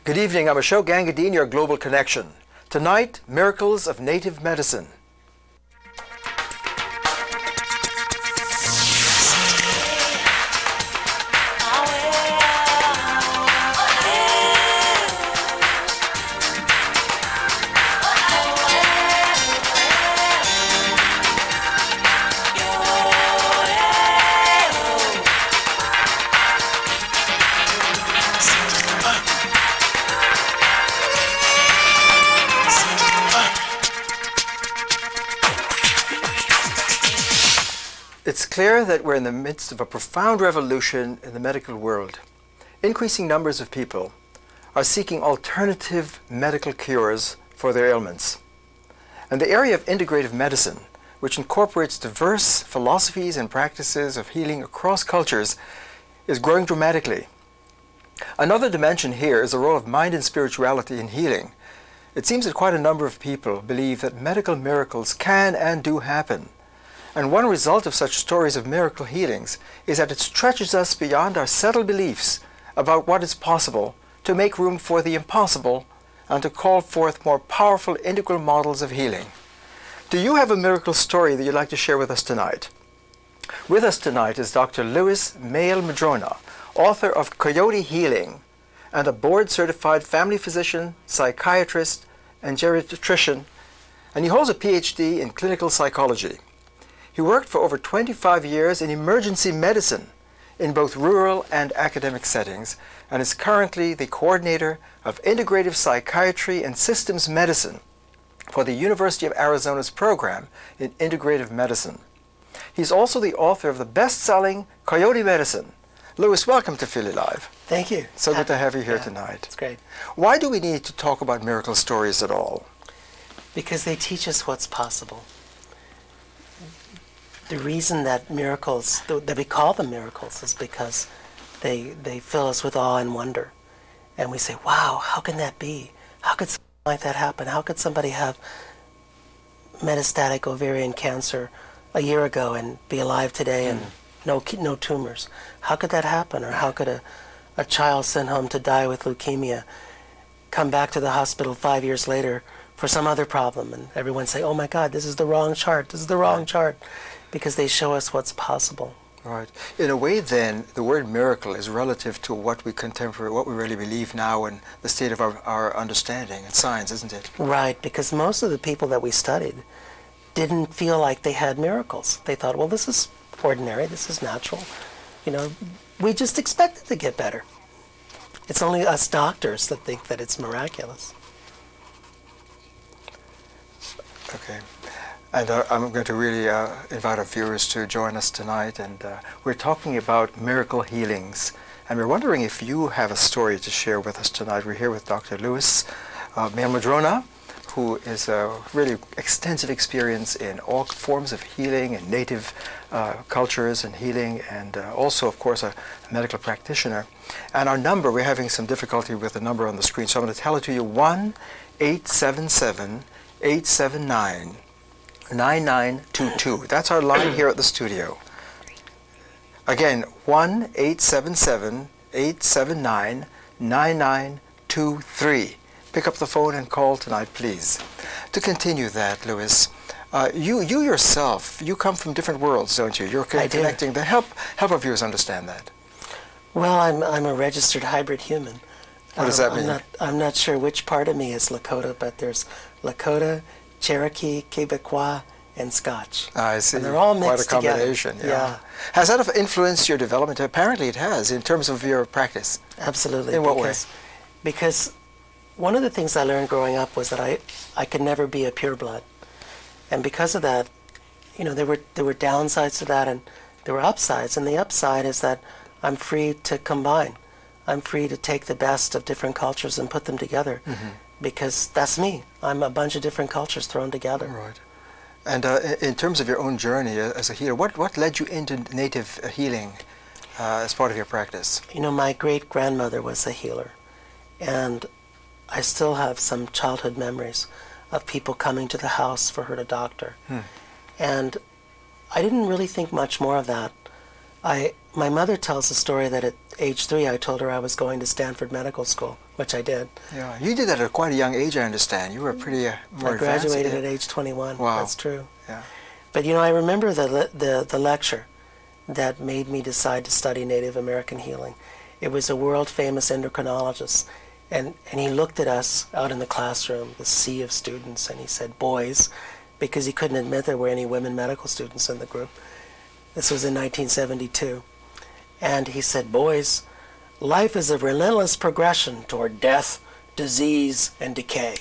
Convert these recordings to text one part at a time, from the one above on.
Good evening, I'm Ashok Gangadine, your Global Connection. Tonight, miracles of native medicine. It's clear that we're in the midst of a profound revolution in the medical world. Increasing numbers of people are seeking alternative medical cures for their ailments. And the area of integrative medicine, which incorporates diverse philosophies and practices of healing across cultures, is growing dramatically. Another dimension here is the role of mind and spirituality in healing. It seems that quite a number of people believe that medical miracles can and do happen. And one result of such stories of miracle healings is that it stretches us beyond our settled beliefs about what is possible to make room for the impossible and to call forth more powerful integral models of healing. Do you have a miracle story that you'd like to share with us tonight? With us tonight is Dr. Melh-Madrona, author of Coyote Healing and a board-certified family physician, psychiatrist, and geriatrician, and he holds a PhD in clinical psychology. He worked for over 25 years in emergency medicine in both rural and academic settings and is currently the coordinator of integrative psychiatry and systems medicine for the University of Arizona's program in integrative medicine. He's also the author of the best-selling Coyote Medicine. Louis, welcome to Feel Alive. Thank you. So good to have you here tonight. It's great. Why do we need to talk about miracle stories at all? Because they teach us what's possible. The reason that miracles, that we call them miracles, is because they fill us with awe and wonder. And we say, wow, how can that be? How could something like that happen? How could somebody have metastatic ovarian cancer a year ago and be alive today and no tumors? How could that happen? Or how could a child sent home to die with leukemia come back to the hospital 5 years later for some other problem? And everyone say, oh my God, this is the wrong chart. This is the wrong chart. Because they show us what's possible. Right. In a way, then, the word miracle is relative to what we really believe now and the state of our understanding and science, isn't it? Right, because most of the people that we studied didn't feel like they had miracles. They thought, well, this is ordinary, this is natural. You know, we just expect it to get better. It's only us doctors that think that it's miraculous. Okay. And I'm going to really invite our viewers to join us tonight, and we're talking about miracle healings. And we're wondering if you have a story to share with us tonight. We're here with Dr. Melh-Madrona, who is a really extensive experience in all forms of healing and native cultures and healing, and also, of course, a medical practitioner. And our number, we're having some difficulty with the number on the screen, so I'm going to tell it to you, 1-877-879-9922. That's our line here at the studio. Again, 1-877-879-9923. Pick up the phone and call tonight, please. To continue that, Louis, you yourself, you come from different worlds, don't you? You're connecting. To help our viewers understand that. Well, I'm a registered hybrid human. What does that mean? I'm not sure which part of me is Lakota, but there's Lakota, Cherokee, Quebecois, and Scotch. I see. And they're all mixed Quite a combination. Together. Yeah. Has that influenced your development? Apparently it has, in terms of your practice. Absolutely. In what way? Because one of the things I learned growing up was that I could never be a pureblood. And because of that, you know, there were downsides to that and there were upsides. And the upside is that I'm free to combine. I'm free to take the best of different cultures and put them together. Because that's me. I'm a bunch of different cultures thrown together. Right. And in terms of your own journey as a healer, what led you into native healing as part of your practice? You know, my great-grandmother was a healer. And I still have some childhood memories of people coming to the house for her to doctor. And I didn't really think much more of that My mother tells the story that at age 3 I told her I was going to Stanford Medical School, which I did. Yeah, you did that at quite a young age, I understand. You were pretty more I graduated advanced. at age 21. Wow. That's true. Yeah. But you know, I remember the lecture that made me decide to study Native American healing. It was a world-famous endocrinologist, and he looked at us out in the classroom, the sea of students, and he said, "Boys," because he couldn't admit there were any women medical students in the group. This was in 1972. And he said, "Boys, life is a relentless progression toward death, disease, and decay."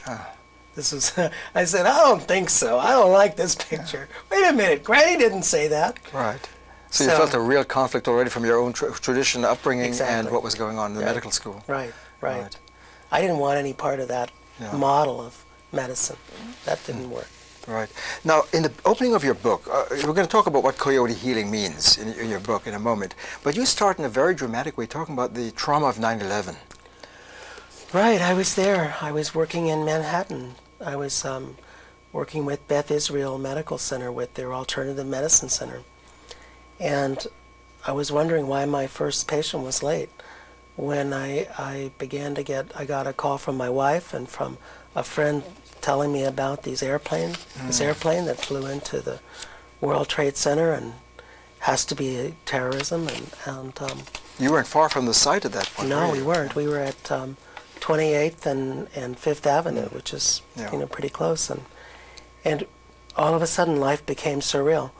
This was, I said, "I don't think so. I don't like this picture." Wait a minute, Granny didn't say that. Right. So you felt a real conflict already from your own tradition, upbringing, Exactly. and what was going on in the medical school. Right. I didn't want any part of that model of medicine. That didn't work. Right. Now, in the opening of your book, we're going to talk about what coyote healing means in your book in a moment, but you start in a very dramatic way talking about the trauma of 9/11. Right, I was there. I was working in Manhattan. I was working with Beth Israel Medical Center with their alternative medicine center. And I was wondering why my first patient was late. When I got a call from my wife and from a friend telling me about this airplane that flew into the World Trade Center and has to be terrorism. And You weren't far from the site at that point. no, we weren't. We were at 28th and 5th Avenue, which is pretty close. And all of a sudden, life became surreal.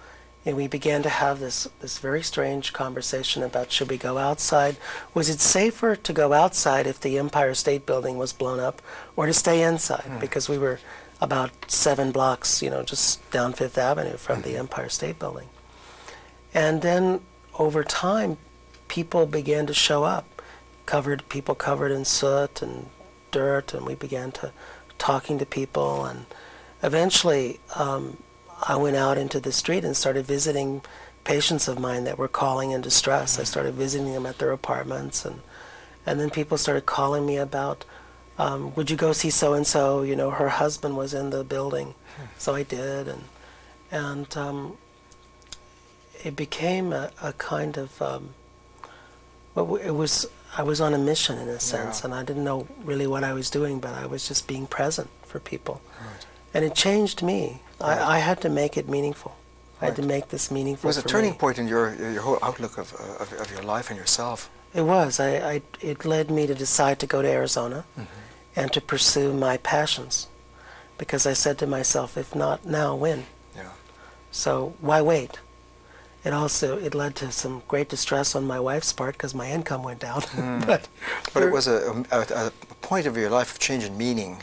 And we began to have this very strange conversation about, should we go outside? Was it safer to go outside if the Empire State Building was blown up, or to stay inside? Because we were about 7 blocks, just down 5th Avenue from the Empire State Building. And then over time, people began to show up, people covered in soot and dirt, and we began to talking to people, and eventually I went out into the street and started visiting patients of mine that were calling in distress. I started visiting them at their apartments, and then people started calling me about, would you go see so-and-so? Her husband was in the building. So I did, and it became a kind of, I was on a mission in a sense, and I didn't know really what I was doing, but I was just being present for people. Right. And it changed me. Right. I had to make it meaningful. I had to make this meaningful. It was a turning point in your whole outlook of your life and yourself. It was. It led me to decide to go to Arizona and to pursue my passions, because I said to myself, if not now, when? Yeah. So why wait? It led to some great distress on my wife's part because my income went down. But it was a point of your life of change and meaning.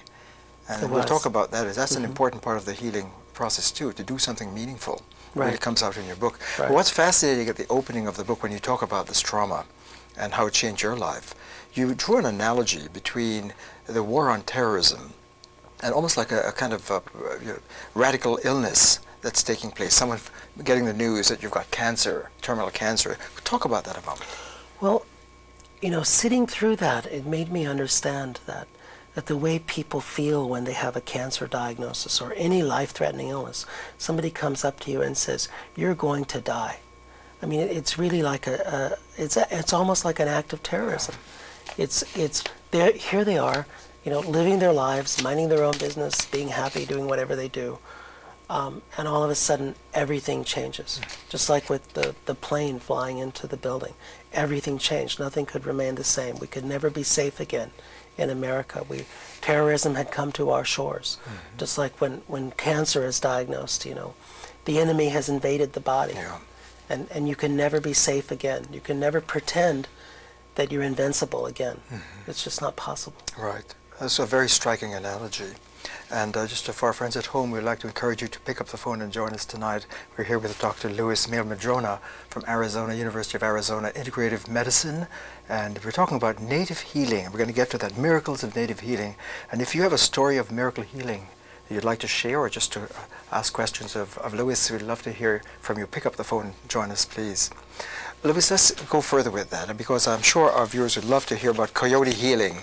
And we'll talk about that. That's an important part of the healing process too, to do something meaningful. Right. Really comes out in your book. Right. But what's fascinating at the opening of the book, when you talk about this trauma and how it changed your life, you drew an analogy between the war on terrorism and almost like a kind of radical illness that's taking place. Someone getting the news that you've got cancer, terminal cancer. Talk about that a moment. Well, sitting through that, it made me understand that the way people feel when they have a cancer diagnosis or any life-threatening illness, somebody comes up to you and says, "You're going to die." I mean, it's really like it's almost like an act of terrorism. Here they are, living their lives, minding their own business, being happy, doing whatever they do, and all of a sudden everything changes. Just like with the plane flying into the building, everything changed. Nothing could remain the same. We could never be safe again. In America, terrorism had come to our shores. Just like when cancer is diagnosed, the enemy has invaded the body, and you can never be safe again. You can never pretend that you're invincible again. It's just not possible. Right. That's a very striking analogy. And just for our friends at home, we'd like to encourage you to pick up the phone and join us tonight. We're here with Dr. Melh-Madrona from Arizona, University of Arizona, Integrative Medicine. And we're talking about native healing. We're going to get to that, miracles of native healing. And if you have a story of miracle healing that you'd like to share, or just to ask questions of Lewis, we'd love to hear from you. Pick up the phone and join us, please. Lewis, let's go further with that, because I'm sure our viewers would love to hear about coyote healing,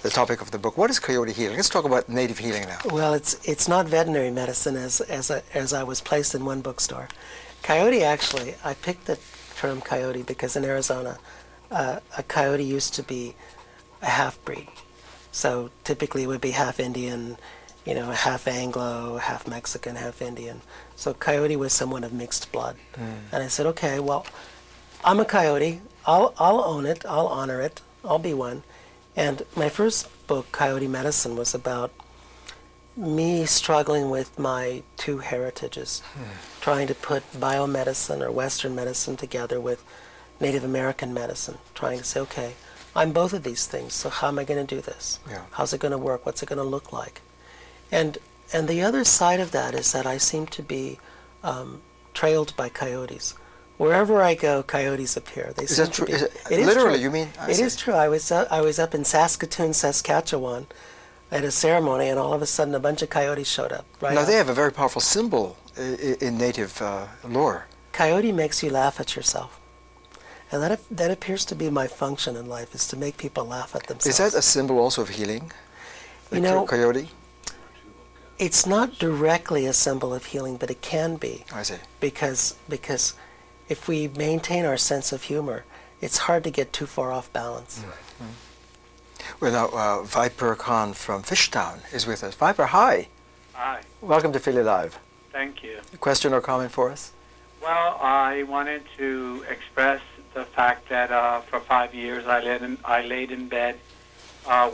the topic of the book. What is coyote healing? Let's talk about native healing now. Well, it's not veterinary medicine as I was placed in one bookstore. Coyote, actually, I picked term coyote because in Arizona, a coyote used to be a half-breed. So typically it would be half Indian, half Anglo, half Mexican, half Indian. So coyote was someone of mixed blood. And I said, okay, well, I'm a coyote. I'll own it. I'll honor it. I'll be one. And my first book, Coyote Medicine, was about me struggling with my two heritages, trying to put biomedicine or Western medicine together with Native American medicine, trying to say, okay, I'm both of these things, so how am I going to do this? Yeah. How's it going to work? What's it going to look like? And the other side of that is that I seem to be trailed by coyotes. Wherever I go, coyotes appear. They Is seem that to true? be. Is it, It is literally, true. you mean? It is true. I was up in Saskatoon, Saskatchewan, at a ceremony, and all of a sudden a bunch of coyotes showed up. Now, they have a very powerful symbol in native lore. Coyote makes you laugh at yourself. And that appears to be my function in life, is to make people laugh at themselves. Is that a symbol also of healing? The coyote? It's not directly a symbol of healing, but it can be. I see. Because if we maintain our sense of humor, it's hard to get too far off balance. Well, now, Viper Khan from Fishtown is with us. Viper, hi. Hi, Welcome to Philly Live. thank you. A question or comment for us? Well, I wanted to express the fact that for 5 years I laid in bed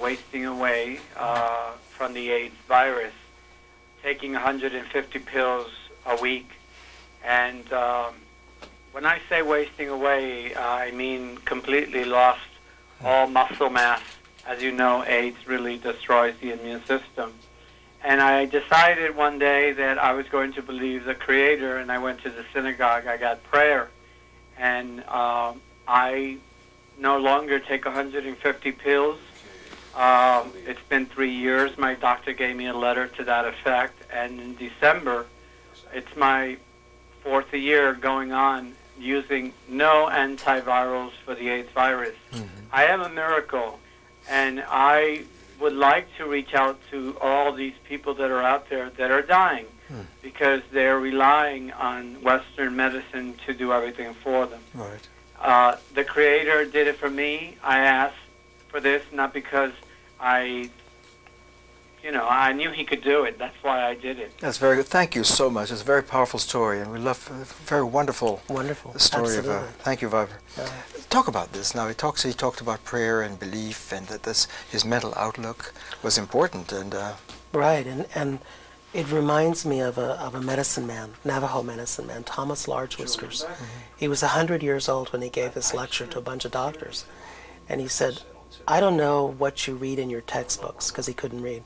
wasting away from the AIDS virus, taking 150 pills a week. And when I say wasting away, I mean completely lost all muscle mass. As you know, AIDS really destroys the immune system. And I decided one day that I was going to believe the Creator, and I went to the synagogue. I got prayer, and I no longer take 150 pills. It's been 3 years. My doctor gave me a letter to that effect, and in December, it's my 4th year going on using no antivirals for the AIDS virus. I am a miracle, and I would like to reach out to all these people that are out there that are dying because they're relying on Western medicine to do everything for them. Right. The Creator did it for me. I asked for this not because I knew He could do it. That's why I did it. That's very good. Thank you so much. It's a very powerful story, and we love very wonderful story Absolutely. of. Thank you, Viper. Talk about this now. He talked about prayer and belief, and that his mental outlook was important. And Right, and it reminds me of a medicine man, Navajo medicine man, Thomas Large Whiskers. He was 100 years old when he gave this lecture to a bunch of doctors, and he said, I don't know what you read in your textbooks, because he couldn't read,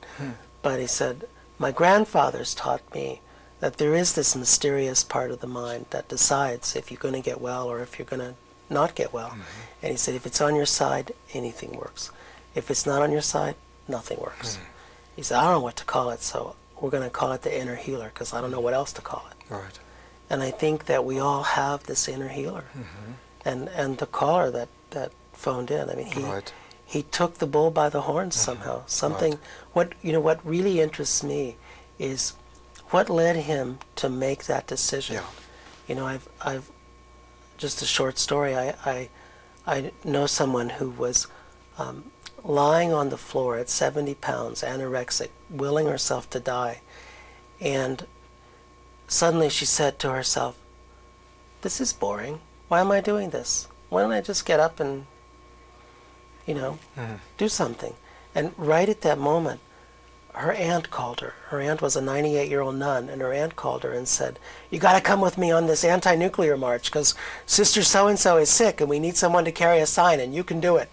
but he said, my grandfathers taught me that there is this mysterious part of the mind that decides if you're going to get well or if you're going to not get well. And he said, if it's on your side, anything works. If it's not on your side, nothing works. He said, I don't know what to call it, so we're going to call it the inner healer, because I don't know what else to call it. right. And I think that we all have this inner healer. And the caller that phoned in, I mean, he took the bull by the horns somehow. Something, what really interests me is what led him to make that decision. I've just a short story. I know someone who was lying on the floor at 70 pounds, anorexic, willing herself to die. And suddenly she said to herself, this is boring. Why am I doing this? Why don't I just get up and, do something? And right at that moment, her aunt called her. Her aunt was a 98-year-old nun, and her aunt called her and said, you got to come with me on this anti-nuclear march because Sister so-and-so is sick and we need someone to carry a sign and you can do it.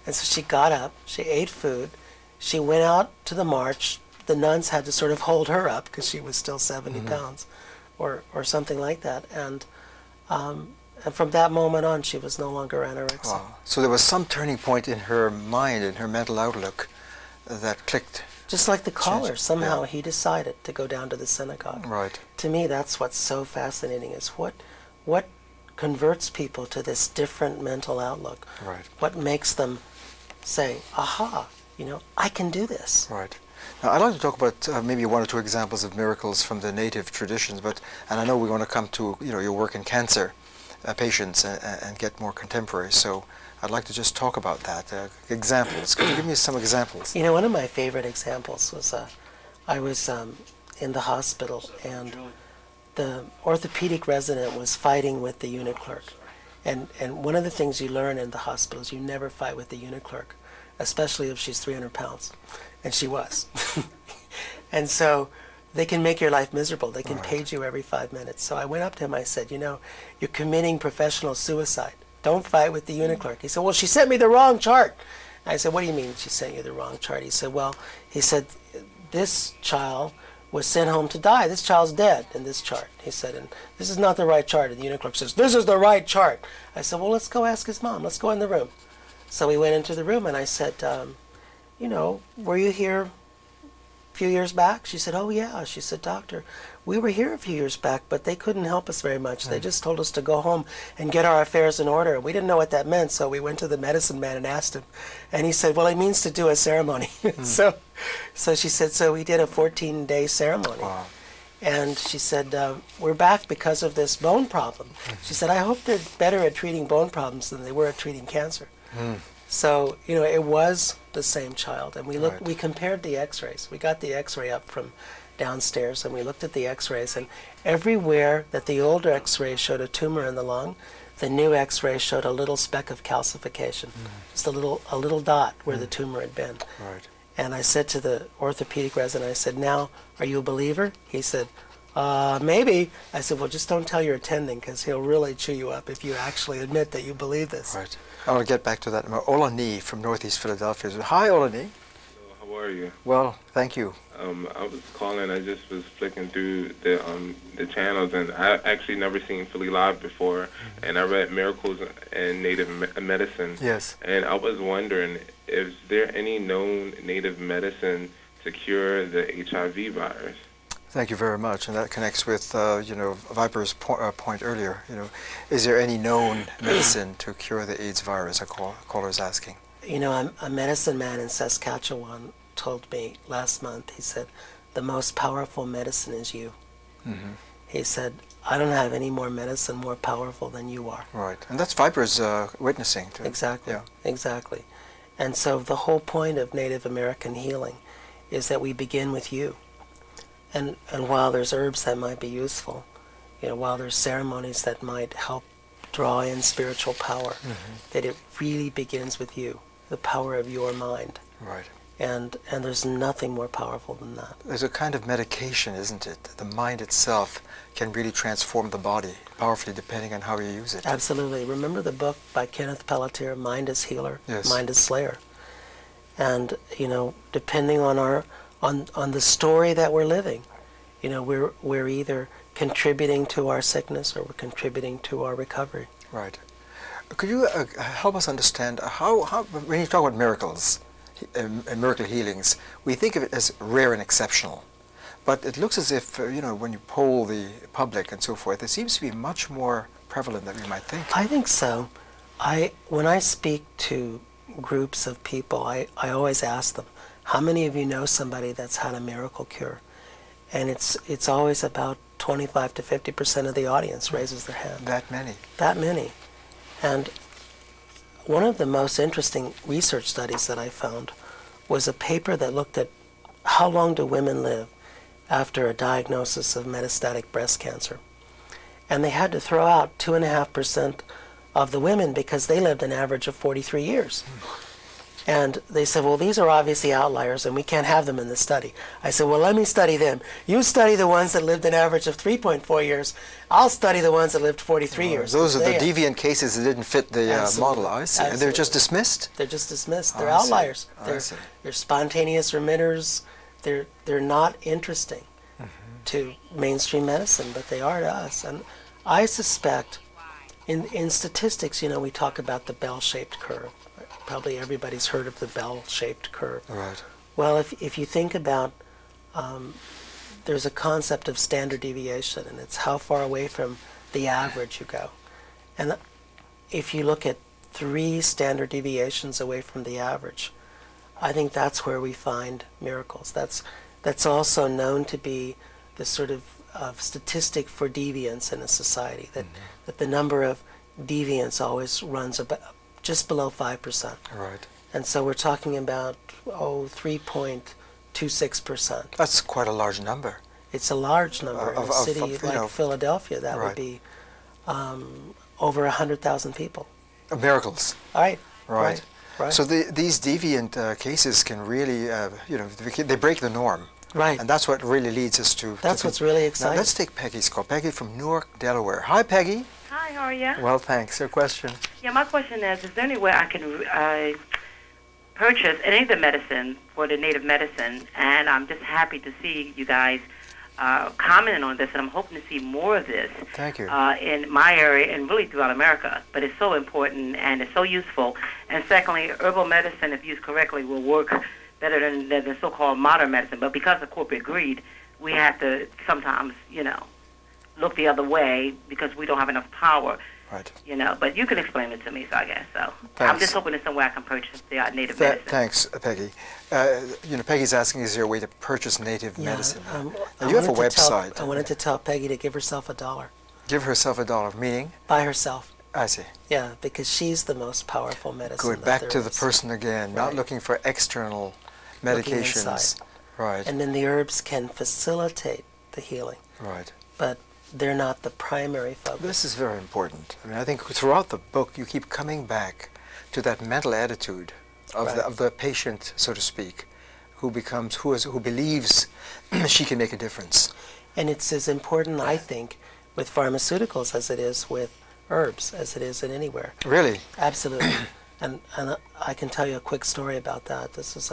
And so she got up, she ate food, she went out to the march. The nuns had to sort of hold her up because she was still 70 pounds or something like that. And from that moment on, she was no longer anorexic. Wow. So there was some turning point in her mind, in her mental outlook, that clicked. Just like the caller, somehow he decided to go down to the synagogue. Right. To me, that's what's so fascinating, is what converts people to this different mental outlook. Right. What makes them say, aha, I can do this. Right. Now, I'd like to talk about maybe one or two examples of miracles from the native traditions, and I know we want to come to your work in cancer, patients and get more contemporary. So I'd like to just talk about that. Examples. Could you give me some examples? You know, one of my favorite examples was I was in the hospital, and the orthopedic resident was fighting with the unit clerk. And one of the things you learn in the hospital is you never fight with the unit clerk, especially if she's 300 pounds. And she was. And so they can make your life miserable. They can page you every 5 minutes. So I went up to him, I said, you know, you're committing professional suicide. Don't fight with the unit clerk. He said, well, she sent me the wrong chart. I said, what do you mean she sent you the wrong chart? He said, well, this child was sent home to die. This child's dead in this chart. He said, and this is not the right chart. And the unit clerk says, this is the right chart. I said, well, let's go ask his mom. Let's go in the room. So we went into the room, and I said, you know, were you here a few years back? She said, oh, yeah. She said, doctor, we were here a few years back, but they couldn't help us very much. They just told us to go home and get our affairs in order. We didn't know what that meant, so we went to the medicine man and asked him. And he said, well, it means to do a ceremony. So she said, so we did a 14-day ceremony. Wow. And she said, we're back because of this bone problem. She said, I hope they're better at treating bone problems than they were at treating cancer. So, you know, it was the same child. And we looked, we compared the x-rays. We got the x-ray up from downstairs, and we looked at the x-rays, and everywhere that the older x-ray showed a tumor in the lung, the new x-ray showed a little speck of calcification, just a little dot where the tumor had been. Right. And I said to the orthopedic resident, I said, now, are you a believer? He said, maybe. I said, well, just don't tell your attending, because he'll really chew you up if you actually admit that you believe this. Right. I want to get back to that. Olani from Northeast Philadelphia. Hi, Olani. How are you? Well, thank you. I was calling. I just was flicking through the channels, and I actually never seen Philly Live before. And I read Miracles in Native Medicine. Yes. And I was wondering, is there any known native medicine to cure the HIV virus? Thank you very much, and that connects with you know, Viper's point earlier. You know, is there any known medicine to cure the AIDS virus? A caller is asking. You know, a medicine man in Saskatchewan told me last month, he said, the most powerful medicine is you. He said, I don't have any more medicine more powerful than you are. Right, and that's Viper's witnessing too. Exactly, Yeah. exactly. And so the whole point of Native American healing is that we begin with you. And while there's herbs that might be useful, you know, while there's ceremonies that might help draw in spiritual power, that it really begins with you, the power of your mind. Right. And there's nothing more powerful than that. There's a kind of medication, isn't it? The mind itself can really transform the body powerfully depending on how you use it. Absolutely. Remember the book by Kenneth Pelletier, Mind is Healer, Yes. Mind is Slayer. And, you know, depending on on the story that we're living, you know, we're either contributing to our sickness or we're contributing to our recovery. Right. Could you help us understand how when you talk about miracles, miracle healings, we think of it as rare and exceptional. But it looks as if, you know, when you poll the public and so forth, it seems to be much more prevalent than we might think. I think so. When I speak to groups of people, I always ask them, how many of you know somebody that's had a miracle cure? And it's always about 25 to 50% of the audience raises their hand. That many. That many. And one of the most interesting research studies that I found was a paper that looked at how long do women live after a diagnosis of metastatic breast cancer. And they had to throw out 2.5% of the women because they lived an average of 43 years. And they said, well, these are obviously outliers and we can't have them in the study. I said, well, let me study them. You study the ones that lived an average of 3.4 years. I'll study the ones that lived 43 years. Those are the deviant cases that didn't fit the model, I see. Absolutely. And they're just dismissed? They're just dismissed. They're I see. outliers. I see. They're spontaneous remitters. They're not interesting to mainstream medicine, but they are to us. And I suspect in statistics, you know, we talk about the bell-shaped curve. Probably everybody's heard of the bell-shaped curve. Right. Well, if you think about, there's a concept of standard deviation, and it's how far away from the average you go. And if you look at 3 standard deviations away from the average, I think that's where we find miracles. That's also known to be the sort of statistic for deviance in a society, that the number of deviance always runs about just below 5%. Right. And so we're talking about, 3.26%. That's quite a large number. It's a large number. In a city like Philadelphia, that would be over 100,000 people. Miracles. Right. Right. Right. So these deviant cases can really, they break the norm. Right. And that's what really leads us to... That's what's really exciting. Now let's take Peggy's call. Peggy from Newark, Delaware. Hi, Peggy. Hi, how are you? Well, thanks. Your question? Yeah, my question is there any way I can purchase any of the medicine for the native medicine? And I'm just happy to see you guys commenting on this, and I'm hoping to see more of this. Thank you. In my area and really throughout America. But it's so important and it's so useful. And secondly, herbal medicine, if used correctly, will work better than the so-called modern medicine. But because of corporate greed, we have to sometimes, look the other way because we don't have enough power. Right. But you can explain it to me, so I guess so. I'm just hoping there's some way I can purchase the native medicine. Thanks, Peggy. Peggy's asking, is there a way to purchase native medicine? Now, you have a website. I wanted to tell Peggy to give herself $1. Give herself $1, meaning? By herself. I see. Yeah, because she's the most powerful medicine. Good. Back to the person again, not looking for external medications. Right. And then the herbs can facilitate the healing. Right. But they're not the primary focus. This is very important. I think throughout the book you keep coming back to that mental attitude of the patient, so to speak, who believes she can make a difference. And it's as important, I think, with pharmaceuticals as it is with herbs, as it is in anywhere. Really? Absolutely. and I can tell you a quick story about that. This is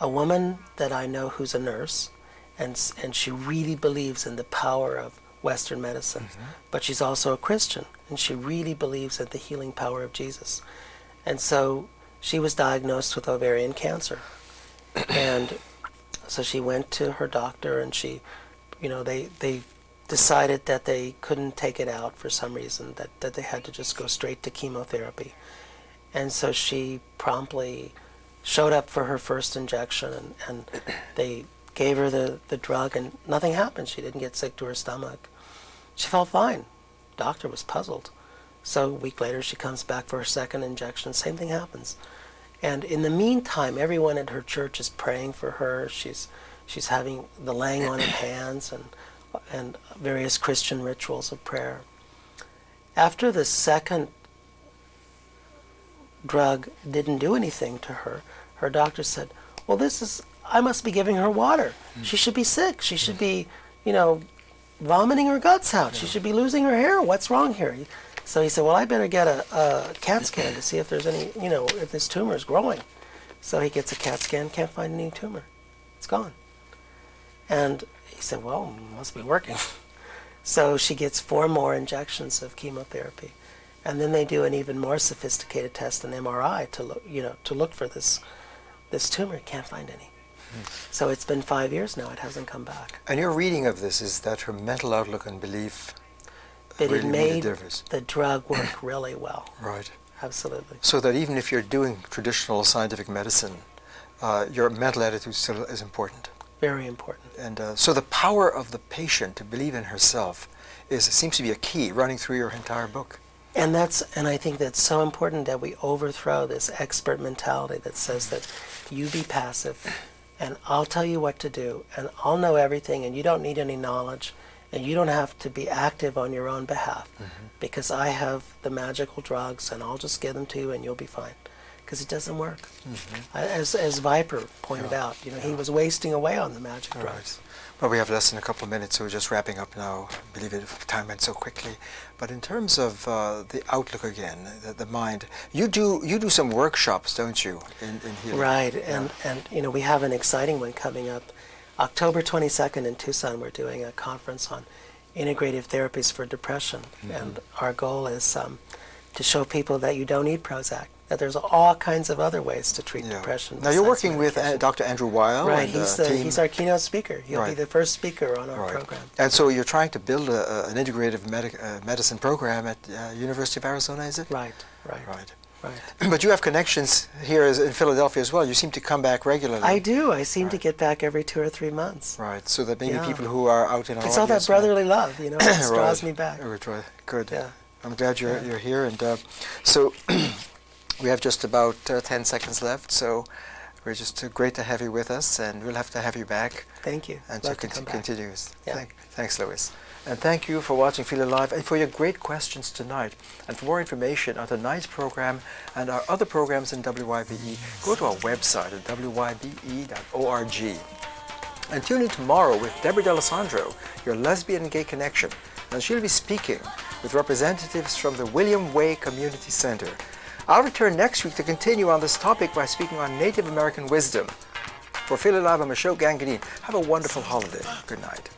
a woman that I know who's a nurse, and she really believes in the power of Western medicine, but she's also a Christian, and she really believes in the healing power of Jesus. And so she was diagnosed with ovarian cancer, and so she went to her doctor, and they decided that they couldn't take it out for some reason, that they had to just go straight to chemotherapy. And so she promptly showed up for her first injection, and they gave her the drug, and nothing happened. She didn't get sick to her stomach. She felt fine. Doctor was puzzled. So a week later, she comes back for her second injection. Same thing happens. And in the meantime, everyone at her church is praying for her. She's having the laying on of hands and various Christian rituals of prayer. After the second drug didn't do anything to her, her doctor said, well, I must be giving her water. She should be sick. She should be, vomiting her guts out. She should be losing her hair. What's wrong here? So he said, well, I better get a CAT scan to see if there's any, if this tumor is growing. So he gets a CAT scan, can't find any tumor. It's gone. And he said, well, it must be working. So she gets 4 more injections of chemotherapy. And then they do an even more sophisticated test, an MRI, to look for this tumor. Can't find any. So it's been 5 years now. It hasn't come back. And your reading of this is that her mental outlook and belief really it made made a difference. The drug work really well. Right. Absolutely. So that even if you're doing traditional scientific medicine, your mental attitude still is important. Very important. And so the power of the patient to believe in herself seems to be a key running through your entire book. And I think that's so important that we overthrow this expert mentality that says that you be passive, and I'll tell you what to do, and I'll know everything, and you don't need any knowledge, and you don't have to be active on your own behalf, because I have the magical drugs, and I'll just give them to you, and you'll be fine. Because it doesn't work. As Viper pointed out, he was wasting away on the magic drugs. Well, we have less than a couple of minutes, so we're just wrapping up now. I believe time went so quickly. But in terms of the outlook again, the mind, you do some workshops, don't you, in healing? Right, and we have an exciting one coming up. October 22nd in Tucson, we're doing a conference on integrative therapies for depression. And our goal is to show people that you don't need Prozac, that there's all kinds of other ways to treat depression. Now you're working with Dr. Andrew Weil. Right, he's our keynote speaker. He'll be the first speaker on our program. And so you're trying to build an integrative medicine program at University of Arizona, is it? Right. But you have connections here in Philadelphia as well. You seem to come back regularly. I do. I seem to get back every 2 or 3 months. Right, so that maybe people who are out in our It's all that brotherly love, it just draws me back. Good. Yeah. I'm glad you're here. And so we have just about 10 seconds left. So we're just great to have you with us, and we'll have to have you back. Thank you. And Love to to come back. continue. Yeah. Thanks, Lois. And thank you for watching Feel Alive and for your great questions tonight. And for more information on tonight's program and our other programs in WYBE, go to our website at wybe.org. And tune in tomorrow with Deborah D'Alessandro, your lesbian and gay connection. And she'll be speaking with representatives from the William Way Community Center. I'll return next week to continue on this topic by speaking on Native American wisdom. For Feel Alive, I'm Ashok Gangadine. Have a wonderful holiday. Good night.